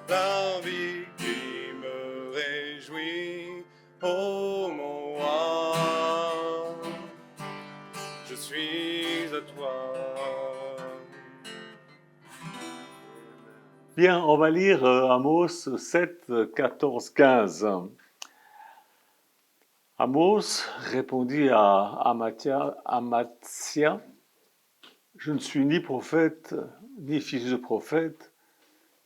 la vie qui me réjouit, ô mon roi, je suis à toi. Bien, on va lire Amos 7, 14, 15. Amos répondit à Amathia, je ne suis ni prophète, ni fils de prophète,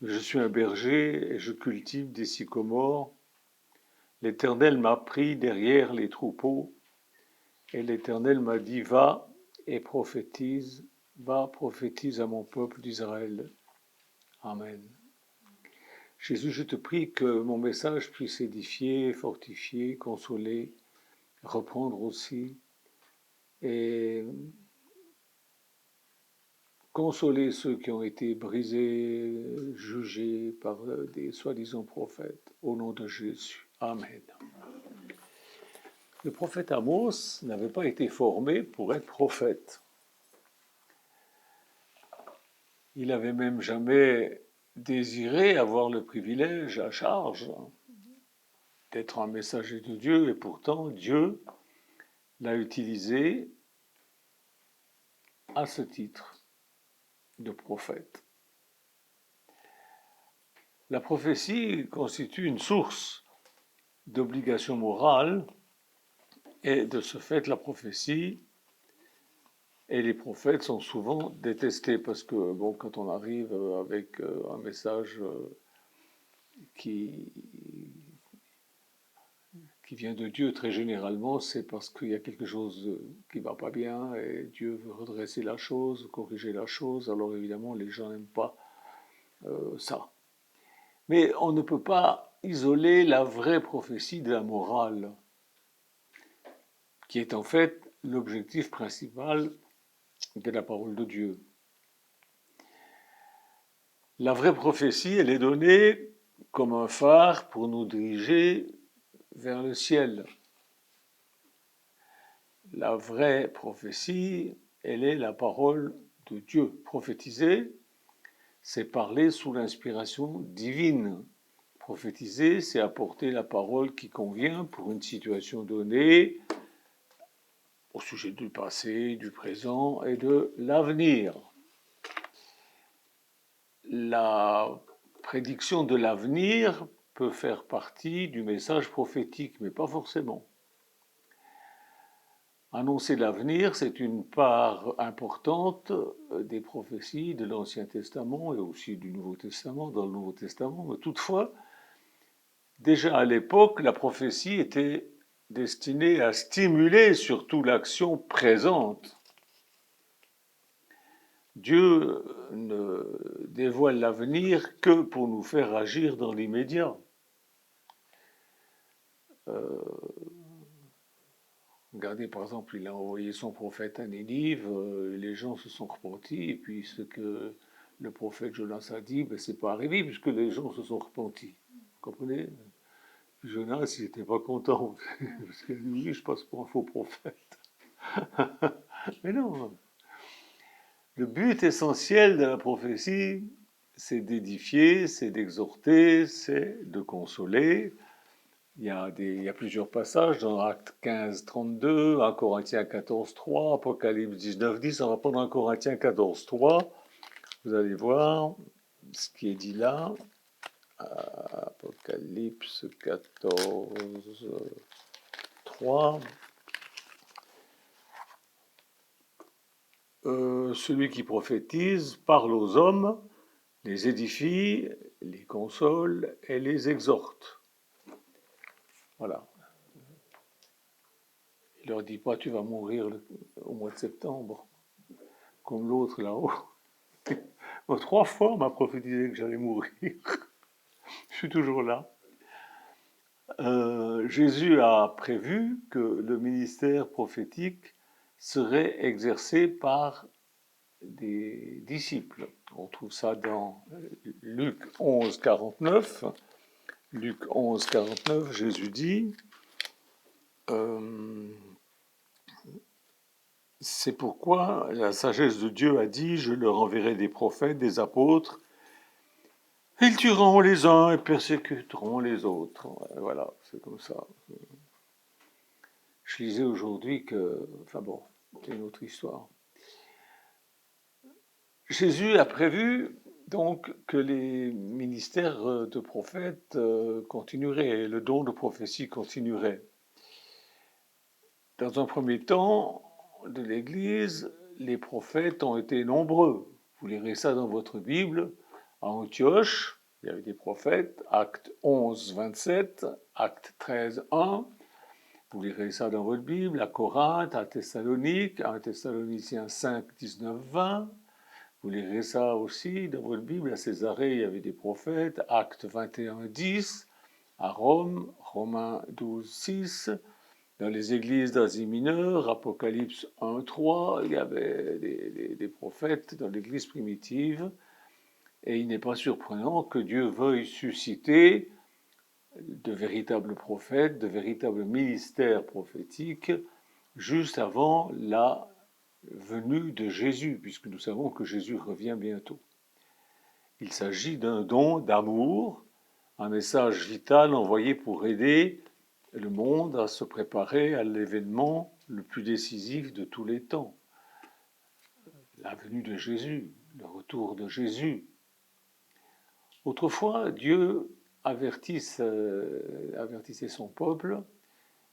mais je suis un berger et je cultive des sycomores. L'Éternel m'a pris derrière les troupeaux, et l'Éternel m'a dit, va, prophétise à mon peuple d'Israël. Amen. Jésus, je te prie que mon message puisse édifier, fortifier, consoler, reprendre aussi, et consoler ceux qui ont été brisés, jugés par des soi-disant prophètes, au nom de Jésus. Amen. Le prophète Amos n'avait pas été formé pour être prophète. Il n'avait même jamais désiré avoir le privilège à charge d'être un messager de Dieu, et pourtant Dieu l'a utilisé à ce titre de prophète. La prophétie constitue une source d'obligation morale, et de ce fait, la prophétie et les prophètes sont souvent détestés parce que, bon, quand on arrive avec un message qui vient de Dieu, très généralement, c'est parce qu'il y a quelque chose qui ne va pas bien et Dieu veut redresser la chose, corriger la chose. Alors évidemment, les gens n'aiment pas ça. Mais on ne peut pas isoler la vraie prophétie de la morale, qui est en fait l'objectif principal de la parole de Dieu. La vraie prophétie, elle est donnée comme un phare pour nous diriger vers le ciel. La vraie prophétie, elle est la parole de Dieu. Prophétiser, c'est parler sous l'inspiration divine. Prophétiser, c'est apporter la parole qui convient pour une situation donnée, au sujet du passé, du présent et de l'avenir. La prédiction de l'avenir peut faire partie du message prophétique, mais pas forcément. Annoncer l'avenir, c'est une part importante des prophéties de l'Ancien Testament et aussi du Nouveau Testament, dans le Nouveau Testament. Mais toutefois, déjà à l'époque, la prophétie était destinée à stimuler surtout l'action présente. Dieu ne dévoile l'avenir que pour nous faire agir dans l'immédiat. Regardez, par exemple, il a envoyé son prophète à Nénive, les gens se sont repentis, et puis ce que le prophète Jonas a dit, ben, c'est pas arrivé, puisque les gens se sont repentis. Vous comprenez? Jonas, il n'était pas content, parce que lui, je passe pour un faux prophète. Mais non, le but essentiel de la prophétie, c'est d'édifier, c'est d'exhorter, c'est de consoler. Il y a plusieurs passages dans Actes 15, 32, 1 Corinthiens 14, 3, Apocalypse 19, 10. On va prendre 1 Corinthiens 14, 3. Vous allez voir ce qui est dit là. Apocalypse 14, 3. Celui qui prophétise parle aux hommes, les édifie, les console et les exhorte. Voilà. Il leur dit pas tu vas mourir au mois de septembre, comme l'autre là-haut. Bon, 3 fois on m'a prophétisé que j'allais mourir. Je suis toujours là. Jésus a prévu que le ministère prophétique serait exercé par des disciples. On trouve ça dans Luc 11, 49. Luc 11, 49, Jésus dit c'est pourquoi la sagesse de Dieu a dit, je leur enverrai des prophètes, des apôtres, Ils tueront les uns et persécuteront les autres. Voilà, c'est comme ça. Je lisais aujourd'hui que, enfin bon, c'est une autre histoire. Jésus a prévu donc que les ministères de prophètes continueraient, le don de prophétie continuerait. Dans un premier temps de l'Église, les prophètes ont été nombreux. Vous lirez ça dans votre Bible. À Antioche, il y avait des prophètes, Acte 11, 27, Acte 13, 1. Vous lirez ça dans votre Bible. À Corinthe, à Thessalonique, à Thessaloniciens 5, 19, 20. Vous lirez ça aussi dans votre Bible. À Césarée, il y avait des prophètes, Acte 21, 10. À Rome, Romains 12, 6. Dans les églises d'Asie mineure, Apocalypse 1, 3, il y avait des prophètes dans l'église primitive. Et il n'est pas surprenant que Dieu veuille susciter de véritables prophètes, de véritables ministères prophétiques, juste avant la venue de Jésus, puisque nous savons que Jésus revient bientôt. Il s'agit d'un don d'amour, un message vital envoyé pour aider le monde à se préparer à l'événement le plus décisif de tous les temps, la venue de Jésus, le retour de Jésus. Autrefois, Dieu avertissait son peuple,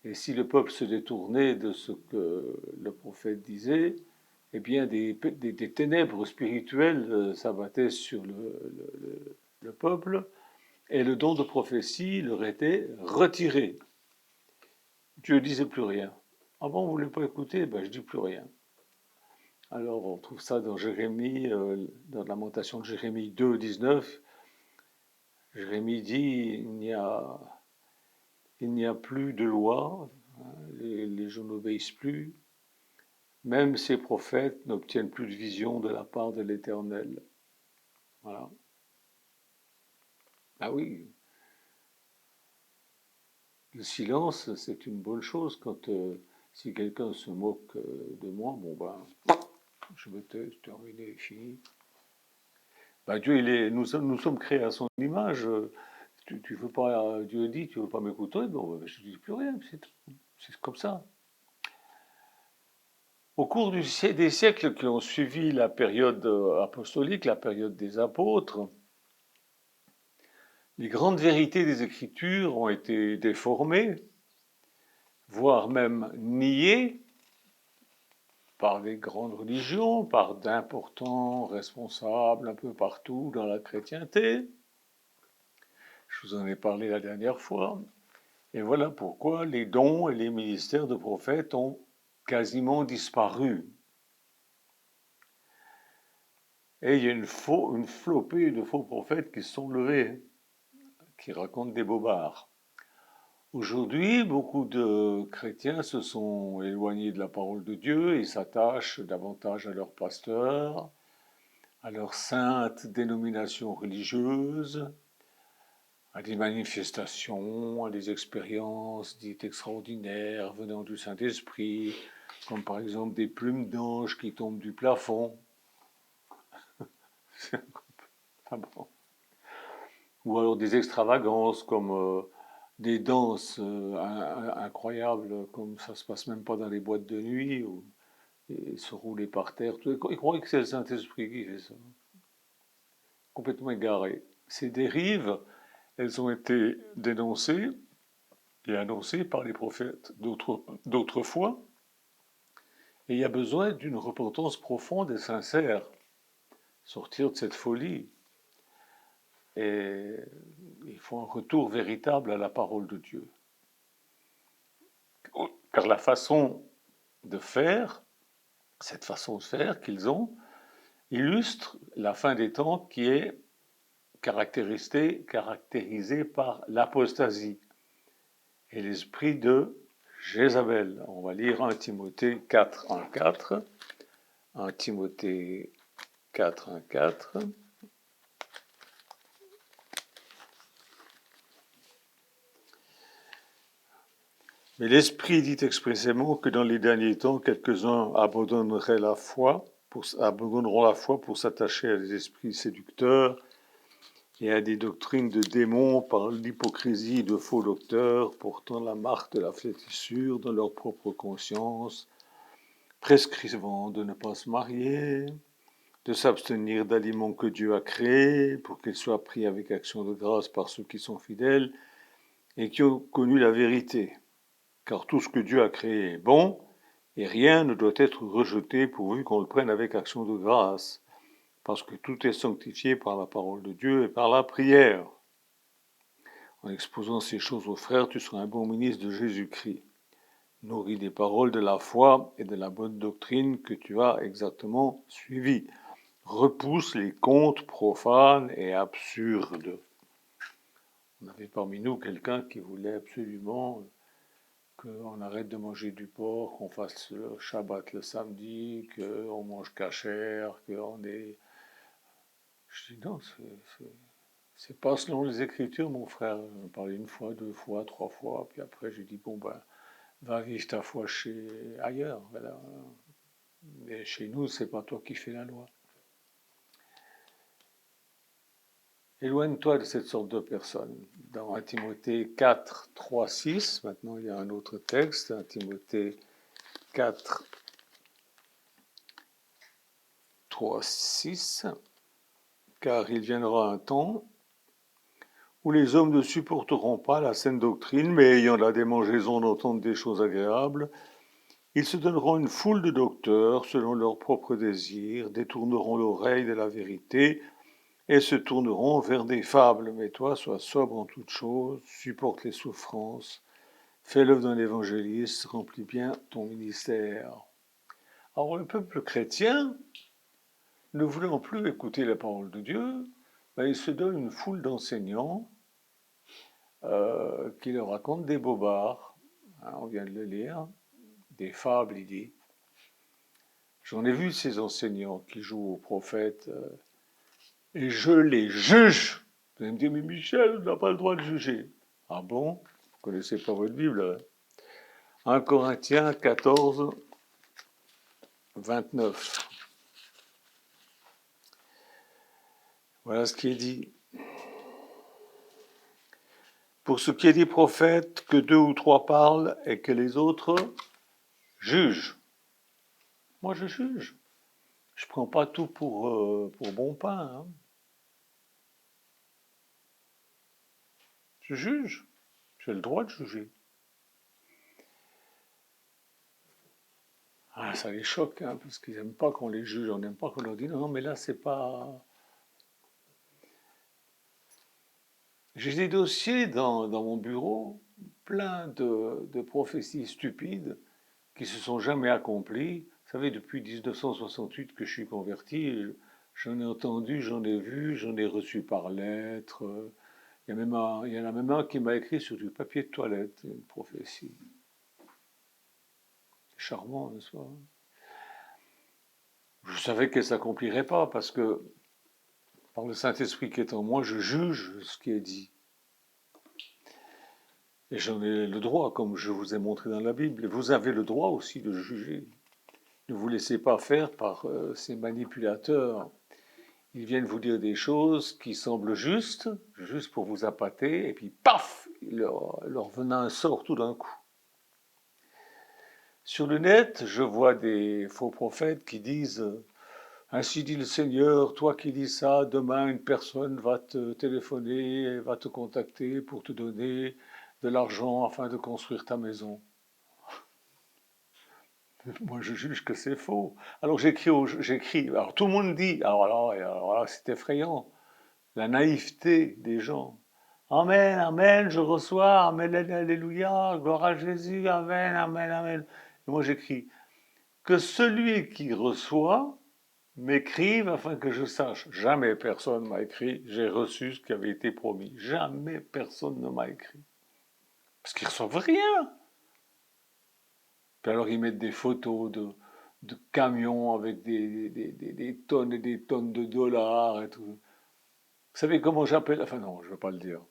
et si le peuple se détournait de ce que le prophète disait, eh bien des ténèbres spirituelles s'abattaient sur le peuple, et le don de prophétie leur était retiré. Dieu disait plus rien. Ah bon, vous ne voulez pas écouter? Ben, je dis plus rien. Alors, on trouve ça dans Jérémie, dans la lamentation de Jérémie 2, 19. Jérémie dit, il n'y a plus de loi, hein, les gens n'obéissent plus, même ces prophètes n'obtiennent plus de vision de la part de l'Éternel. Voilà. Ah oui, le silence, c'est une bonne chose quand si quelqu'un se moque de moi, bon ben, je me tais, c'est terminé, fini. Ben, Dieu, nous sommes créés à son image. Tu veux pas, Dieu dit, tu veux pas m'écouter, bon, ben, je ne dis plus rien, c'est comme ça. Au cours des siècles qui ont suivi la période apostolique, la période des apôtres, les grandes vérités des Écritures ont été déformées, voire même niées par les grandes religions, par d'importants responsables un peu partout dans la chrétienté. Je vous en ai parlé la dernière fois. Et voilà pourquoi les dons et les ministères de prophètes ont quasiment disparu. Et il y a une flopée de faux prophètes qui se sont levés, qui racontent des bobards. Aujourd'hui, beaucoup de chrétiens se sont éloignés de la parole de Dieu et s'attachent davantage à leurs pasteurs, à leurs saintes dénominations religieuses, à des manifestations, à des expériences dites extraordinaires venant du Saint-Esprit, comme par exemple des plumes d'ange qui tombent du plafond. Ah bon. Ou alors des extravagances comme des danses incroyables, comme ça se passe même pas dans les boîtes de nuit, ou et se rouler par terre. Ils croient que c'est le Saint-Esprit qui fait ça. Complètement égaré. Ces dérives, elles ont été dénoncées et annoncées par les prophètes d'autrefois. Et il y a besoin d'une repentance profonde et sincère. Sortir de cette folie. Et il faut un retour véritable à la parole de Dieu. Car la façon de faire, cette façon de faire qu'ils ont, illustre la fin des temps qui est caractérisée par l'apostasie et l'esprit de Jézabel. On va lire 1 Timothée 4, 1, 4. 1 Timothée 4, 1, 4. Mais l'Esprit dit expressément que dans les derniers temps, quelques-uns abandonneront la foi pour s'attacher à des esprits séducteurs et à des doctrines de démons par l'hypocrisie de faux docteurs portant la marque de la flétrissure dans leur propre conscience, prescrivant de ne pas se marier, de s'abstenir d'aliments que Dieu a créés pour qu'ils soient pris avec action de grâce par ceux qui sont fidèles et qui ont connu la vérité. Car tout ce que Dieu a créé est bon, et rien ne doit être rejeté pourvu qu'on le prenne avec action de grâce, parce que tout est sanctifié par la parole de Dieu et par la prière. En exposant ces choses aux frères, tu seras un bon ministre de Jésus-Christ, nourri des paroles de la foi et de la bonne doctrine que tu as exactement suivies. Repousse les contes profanes et absurdes. On avait parmi nous quelqu'un qui voulait absolument qu'on arrête de manger du porc, qu'on fasse le Shabbat le samedi, qu'on mange cachère, qu'on est... Je dis non, c'est pas selon les Écritures, mon frère. On parlait une fois, deux fois, trois fois, puis après j'ai dit, bon ben, va vivre ta foi ailleurs. Voilà. Mais chez nous, c'est pas toi qui fais la loi. Éloigne-toi de cette sorte de personne. Dans 1 Timothée 4, 3, 6, maintenant il y a un autre texte, 1 Timothée 4, 3, 6, car il viendra un temps où les hommes ne supporteront pas la saine doctrine, mais ayant la démangeaison d'entendre des choses agréables, ils se donneront une foule de docteurs selon leurs propres désirs, détourneront l'oreille de la vérité et se tourneront vers des fables. Mais toi, sois sobre en toutes choses, supporte les souffrances, fais l'œuvre d'un évangéliste, remplis bien ton ministère. Alors le peuple chrétien, ne voulant plus écouter la parole de Dieu, il se donne une foule d'enseignants qui leur racontent des bobards. On vient de le lire, des fables, il dit. J'en ai vu ces enseignants qui jouent aux prophètes et je les juge. Vous allez me dire, mais Michel, on n'a pas le droit de juger. Ah bon? Vous ne connaissez pas votre Bible, hein? 1 Corinthiens 14, 29. Voilà ce qui est dit. Pour ce qui est des prophètes, que 2 ou 3 parlent et que les autres jugent. Moi, je juge. Je ne prends pas tout pour bon pain. Hein. Je juge. J'ai le droit de juger. Ah, ça les choque, hein, parce qu'ils n'aiment pas qu'on les juge. On n'aime pas qu'on leur dise non, mais là, c'est pas. J'ai des dossiers dans mon bureau, plein de prophéties stupides qui se sont jamais accomplies. Vous savez, depuis 1968 que je suis converti, j'en ai entendu, j'en ai vu, j'en ai reçu par lettre. Il y en a même un qui m'a écrit sur du papier de toilette, une prophétie. Charmant, n'est-ce pas? Je savais qu'elle ne s'accomplirait pas parce que par le Saint-Esprit qui est en moi, je juge ce qui est dit. Et j'en ai le droit, comme je vous ai montré dans la Bible. Et vous avez le droit aussi de juger. Ne vous laissez pas faire par ces manipulateurs. Ils viennent vous dire des choses qui semblent justes, juste pour vous appâter, et puis paf, leur venin sort tout d'un coup. Sur le net, je vois des faux prophètes qui disent « Ainsi dit le Seigneur, toi qui dis ça, demain une personne va te téléphoner, va te contacter pour te donner de l'argent afin de construire ta maison. » Moi, je juge que c'est faux. Alors j'écris, alors tout le monde dit, alors là, c'est effrayant, la naïveté des gens. Amen, amen, je reçois, amen, alléluia, gloire à Jésus, amen, amen, amen. Et moi j'écris, que celui qui reçoit m'écrive afin que je sache. Jamais personne m'a écrit, j'ai reçu ce qui avait été promis. Jamais personne ne m'a écrit. Parce qu'ils ne reçoivent rien. Puis alors ils mettent des photos de camions avec des tonnes et des tonnes de dollars et tout. Vous savez comment j'appelle? Enfin non, je ne veux pas le dire.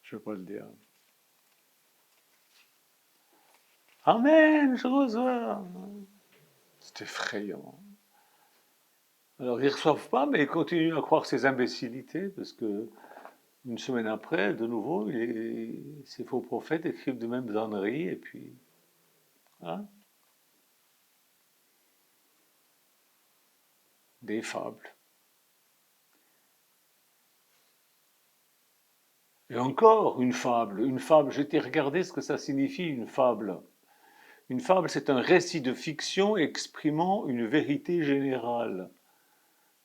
Je ne veux pas le dire. Amen, je reçois. C'est effrayant. Alors ils ne reçoivent pas, mais ils continuent à croire ces imbécilités, parce que une semaine après, de nouveau, ces faux prophètes écrivent de mêmes âneries, et puis, hein, des fables. Et encore une fable, j'ai été regarder ce que ça signifie une fable. Une fable, c'est un récit de fiction exprimant une vérité générale.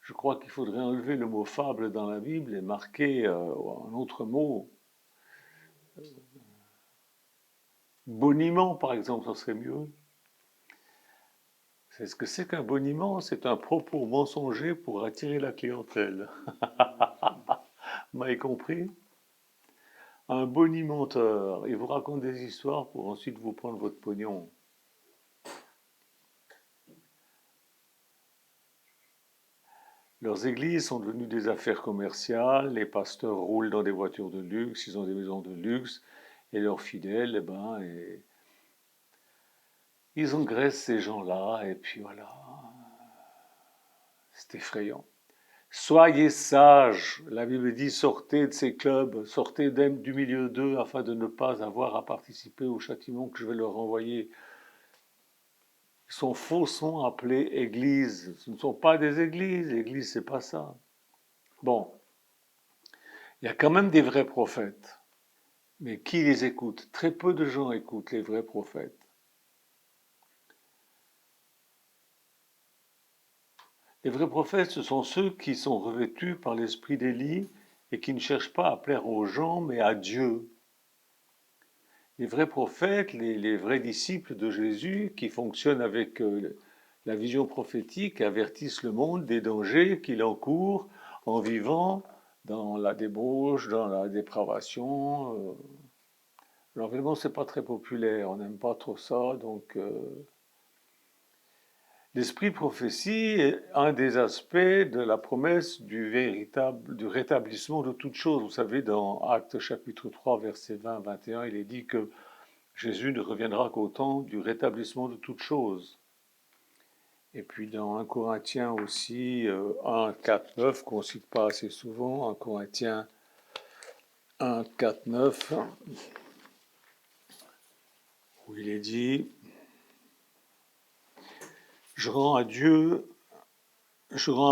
Je crois qu'il faudrait enlever le mot fable dans la Bible et marquer un autre mot. Boniment, par exemple, ça serait mieux. C'est ce que c'est qu'un boniment, c'est un propos mensonger pour attirer la clientèle. Vous m'avez compris? Un bonimenteur, il vous raconte des histoires pour ensuite vous prendre votre pognon. Leurs églises sont devenues des affaires commerciales, les pasteurs roulent dans des voitures de luxe, ils ont des maisons de luxe, et leurs fidèles, ils engraissent ces gens-là, et puis voilà, c'est effrayant. Soyez sages, la Bible dit sortez de ces clubs, sortez du milieu d'eux afin de ne pas avoir à participer au châtiment que je vais leur envoyer. Ils sont faussement appelés églises, ce ne sont pas des églises, l'église c'est pas ça. Bon, il y a quand même des vrais prophètes, mais qui les écoute? Très peu de gens écoutent les vrais prophètes. Les vrais prophètes, ce sont ceux qui sont revêtus par l'esprit d'Élie et qui ne cherchent pas à plaire aux gens, mais à Dieu. Les vrais prophètes, les vrais disciples de Jésus, qui fonctionnent avec la vision prophétique, avertissent le monde des dangers qu'il encourt en vivant dans la débauche, dans la dépravation. Alors évidemment, c'est pas très populaire, on n'aime pas trop ça, donc l'esprit prophétie est un des aspects de la promesse du rétablissement de toutes choses. Vous savez, dans Actes chapitre 3, versets 20-21, il est dit que Jésus ne reviendra qu'au temps du rétablissement de toutes choses. Et puis dans 1 Corinthiens aussi, 1, 4, 9, qu'on ne cite pas assez souvent, 1 Corinthiens 1, 4, 9, où il est dit Je rends à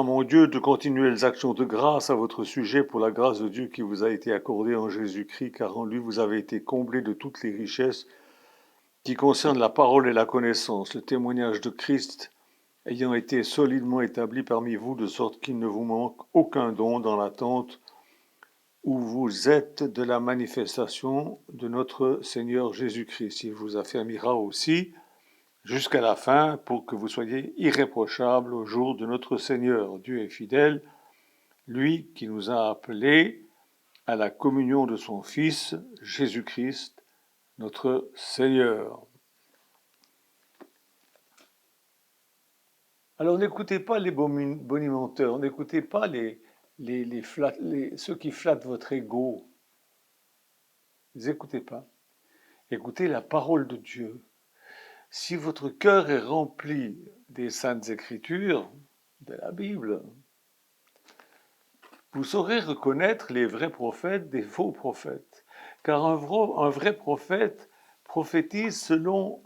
mon Dieu de continuelles actions de grâce à votre sujet pour la grâce de Dieu qui vous a été accordée en Jésus-Christ, car en lui vous avez été comblés de toutes les richesses qui concernent la parole et la connaissance, le témoignage de Christ ayant été solidement établi parmi vous, de sorte qu'il ne vous manque aucun don dans l'attente où vous êtes de la manifestation de notre Seigneur Jésus-Christ. Il vous affermira aussi jusqu'à la fin pour que vous soyez irréprochables au jour de notre Seigneur. Dieu est fidèle, lui qui nous a appelés à la communion de son Fils, Jésus-Christ, notre Seigneur. Alors n'écoutez pas les bonimenteurs, n'écoutez pas ceux qui flattent votre ego. Ne les écoutez pas. Écoutez la parole de Dieu. Si votre cœur est rempli des saintes écritures, de la Bible, vous saurez reconnaître les vrais prophètes des faux prophètes. Car un vrai prophète prophétise selon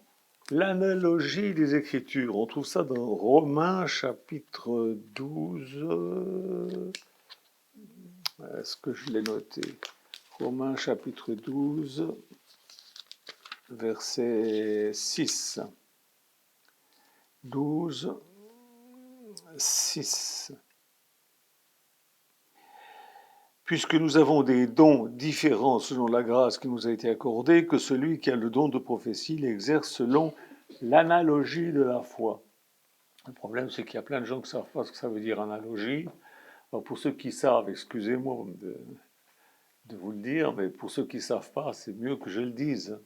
l'analogie des Écritures. On trouve ça dans Romains chapitre 12. Est-ce que je l'ai noté? Romains chapitre 12, verset 6. 12, 6. Puisque nous avons des dons différents selon la grâce qui nous a été accordée, que celui qui a le don de prophétie l'exerce selon l'analogie de la foi. Le problème, c'est qu'il y a plein de gens qui ne savent pas ce que ça veut dire analogie. Alors pour ceux qui savent, excusez-moi de vous le dire, mais pour ceux qui ne savent pas, c'est mieux que je le dise.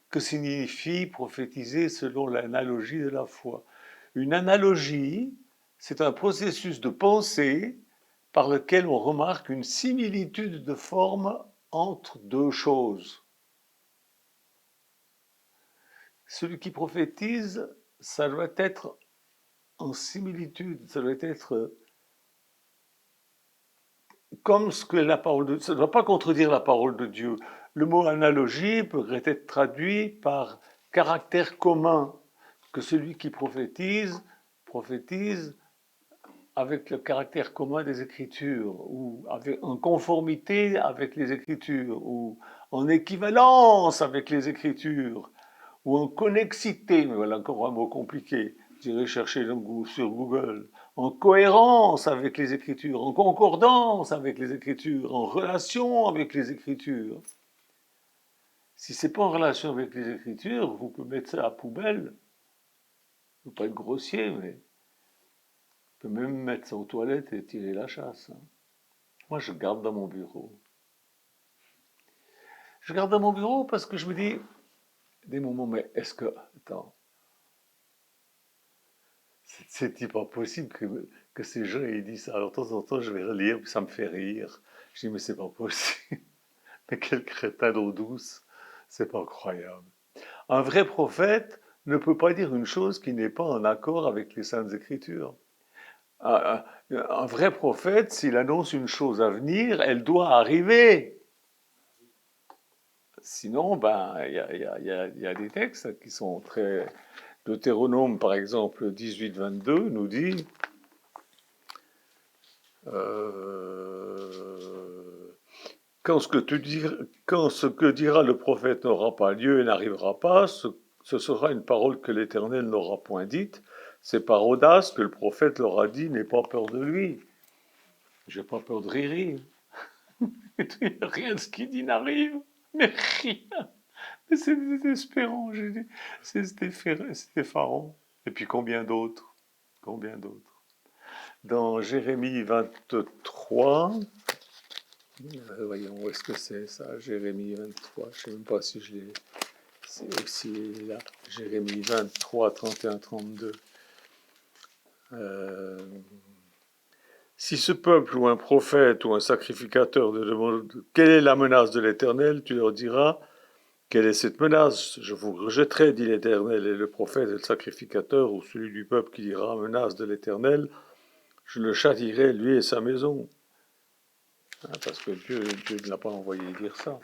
Que signifie prophétiser selon l'analogie de la foi? Une analogie, c'est un processus de pensée par lequel on remarque une similitude de forme entre deux choses. Celui qui prophétise, ça doit être en similitude, ça doit être comme ce que la parole de Dieu, ça ne doit pas contredire la parole de Dieu. Le mot analogie pourrait être traduit par caractère commun, que celui qui prophétise, prophétise avec le caractère commun des Écritures, ou en conformité avec les Écritures, ou en équivalence avec les Écritures, ou en connexité, mais voilà encore un mot compliqué, j'irai chercher sur Google, en cohérence avec les Écritures, en concordance avec les Écritures, en relation avec les Écritures. Si c'est pas en relation avec les Écritures, vous pouvez mettre ça à la poubelle. Je ne veux pas être grossier, mais on peut même mettre ça aux toilettes et tirer la chasse. Moi, je garde dans mon bureau. Je garde dans mon bureau parce que je me dis, des moments, mais est-ce que, attends, c'est pas possible que ces gens aient dit ça. Alors, de temps en temps, je vais relire, puis ça me fait rire. Je dis, mais c'est pas possible. Mais quel crétin d'eau douce. C'est pas incroyable. Un vrai prophète ne peut pas dire une chose qui n'est pas en accord avec les Saintes Écritures. Un vrai prophète, s'il annonce une chose à venir, elle doit arriver. Sinon, ben, il y a des textes qui sont très... Deutéronome, par exemple, 18-22, nous dit quand ce que dira le prophète n'aura pas lieu et n'arrivera pas, ce sera une parole que l'Éternel n'aura point dite. C'est par audace que le prophète leur a dit, n'aie pas peur de lui. J'ai pas peur de Riri. Rien de ce qu'il dit n'arrive, mais rien. Mais c'est désespérant, c'est effarant. Et puis combien d'autres? Combien d'autres? Dans Jérémie 23, voyons, où est-ce que c'est ça? Jérémie 23, je ne sais même pas si je l'ai. C'est aussi là. Jérémie 23, 31, 32. Si ce peuple ou un prophète ou un sacrificateur te demande quelle est la menace de l'Éternel, tu leur diras quelle est cette menace? Je vous rejetterai, dit l'Éternel, et le prophète et le sacrificateur ou celui du peuple qui dira menace de l'Éternel, je le châtierai, lui et sa maison. Parce que Dieu ne l'a pas envoyé dire ça.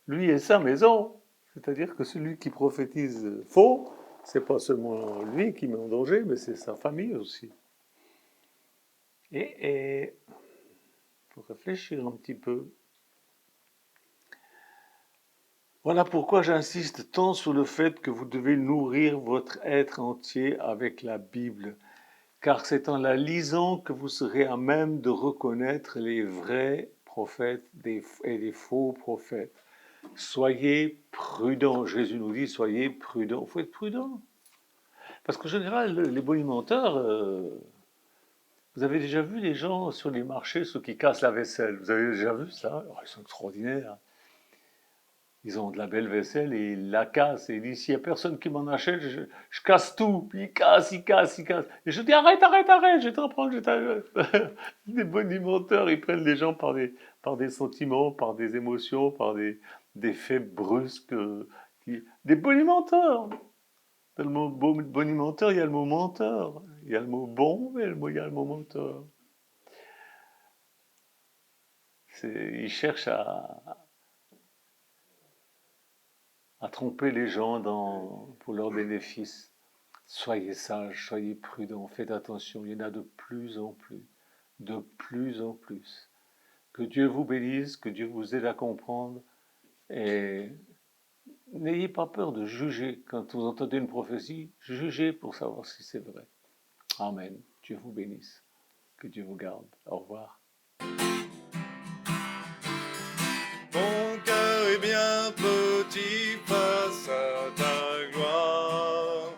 Lui et sa maison, c'est-à-dire que celui qui prophétise faux, c'est pas seulement lui qui met en danger, mais c'est sa famille aussi. Et faut réfléchir un petit peu. Voilà pourquoi j'insiste tant sur le fait que vous devez nourrir votre être entier avec la Bible, car c'est en la lisant que vous serez à même de reconnaître les vrais prophètes et les faux prophètes. Soyez prudents. Jésus nous dit, soyez prudents. Il faut être prudent. Parce qu'en général, les bonimenteurs, vous avez déjà vu les gens sur les marchés, ceux qui cassent la vaisselle. Vous avez déjà vu ça? Ils sont extraordinaires. Ils ont de la belle vaisselle et ils la cassent. Et ils disent, s'il n'y a personne qui m'en achète, je casse tout. Puis ils cassent. Et je dis, arrête, je vais t'en prendre. Les bonimenteurs, ils prennent les gens par des sentiments, par des émotions, par des faits brusques. Des bonimenteurs. Dans le mot bonimenteur, il y a le mot menteur. Il y a le mot bon, mais il y a le mot menteur. Ils cherchent à tromper les gens pour leur bénéfice. Soyez sages, soyez prudents, faites attention, il y en a de plus en plus, de plus en plus. Que Dieu vous bénisse, que Dieu vous aide à comprendre, et n'ayez pas peur de juger. Quand vous entendez une prophétie, jugez pour savoir si c'est vrai. Amen. Dieu vous bénisse. Que Dieu vous garde. Au revoir. Mon cœur est bien petit face à ta gloire,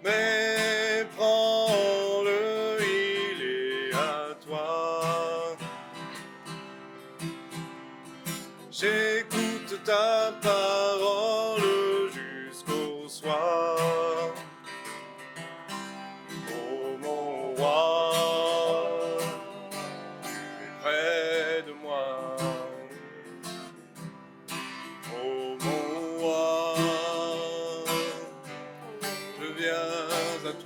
mais prends-le, il est à toi. J'écoute ta parole jusqu'au soir. Oh mon roi,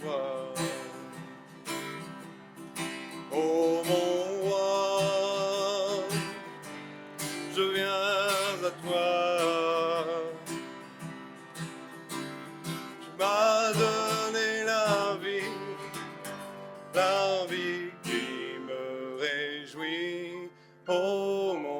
toi. Ô mon roi, je viens à toi. Tu m'as donné la vie qui me réjouit. Oh mon